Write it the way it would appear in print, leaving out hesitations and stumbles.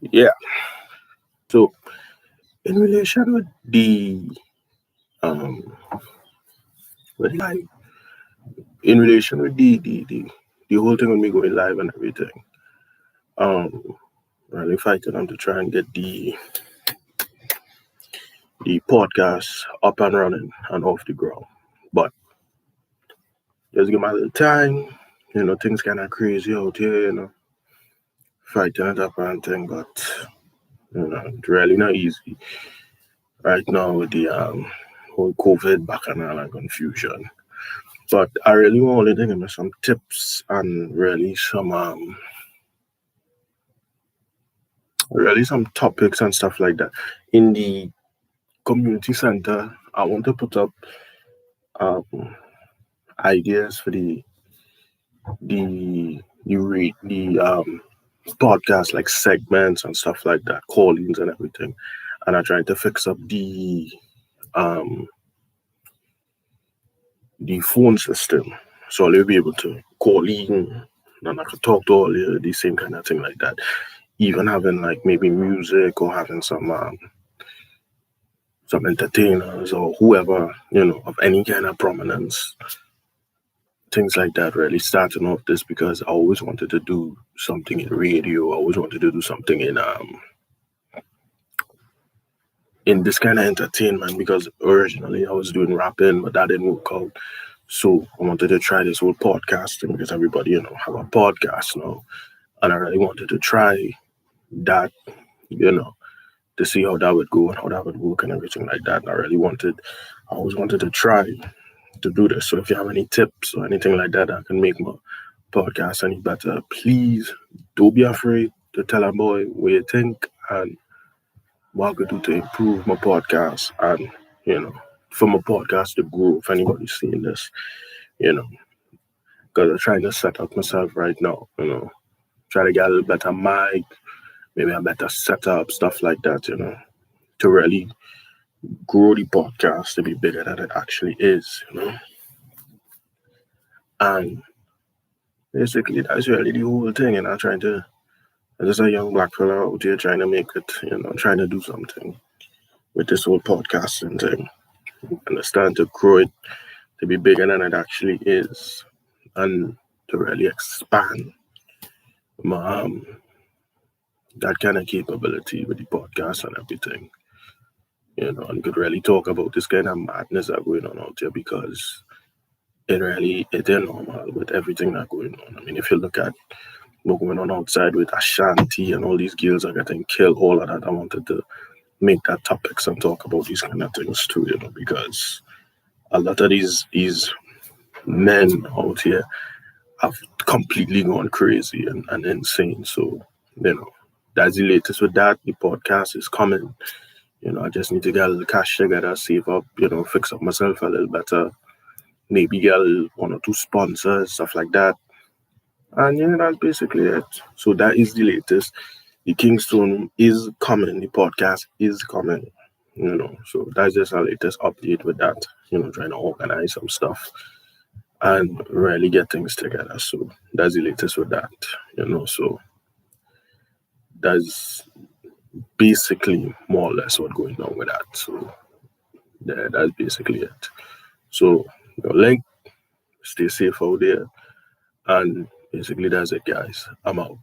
Yeah. So in relation with the um with live in relation with the whole thing with me going live and everything, um really fighting on to try and get the podcast up and running and off the ground. But just give me a little time, things kinda crazy out here, fighting it up and thing, but it's really not easy right now with the whole COVID back and all and confusion. But I really want to give me some tips and really some topics and stuff like that. In the community center, I want to put up um, ideas for the podcast like segments and stuff like that, call-ins and everything. And I'm trying to fix up um the phone system, so I'll be able to call in and I could talk to all the same kind of thing like that. Even having like maybe music or having some entertainers or whoever, of any kind of prominence, things like that. Really starting off this because I always wanted to do something in radio. I always wanted to do something in this kind of entertainment because originally I was doing rapping, but that didn't work out. So I wanted to try this whole podcasting because everybody, have a podcast now. And I really wanted to try that, you know, to see how that would go and how that would work and everything like that. And I always wanted to try to do this. So if you have any tips or anything like that that can make my podcast any better, please don't be afraid to tell a boy what you think and what I could do to improve my podcast and, you know, for my podcast to grow if anybody's seeing this, you know, because I'm trying to set up myself right now, try to get a little better mic, maybe a better setup, stuff like that, to really grow the podcast to be bigger than it actually is. And basically, that's really the whole thing, and I'm trying to, as just a young black fella out here trying to make it, trying to do something with this whole podcasting thing. Understand to grow it to be bigger than it actually is, and to really expand my that kind of capability with the podcast and everything. And could really talk about this kind of madness that going on out here because it is normal with everything that going on. I mean, if you look at what's going on outside with Ashanti and all these girls are getting killed, all of that, I wanted to make that topics and talk about these kind of things too, because a lot of these men out here have completely gone crazy and insane. So, that's the latest with that. The podcast is coming. I just need to get a little cash together, save up, fix up myself a little better, maybe get a little one or two sponsors, stuff like that. And that's basically it. So that is the latest. The Kingston is coming, the podcast is coming, So that's just our latest update with that, trying to organize some stuff and really get things together. So that's the latest with that. So that's basically more or less what's going on with that. So yeah, that's basically it. So link, stay safe out there, and basically that's it, guys. I'm out.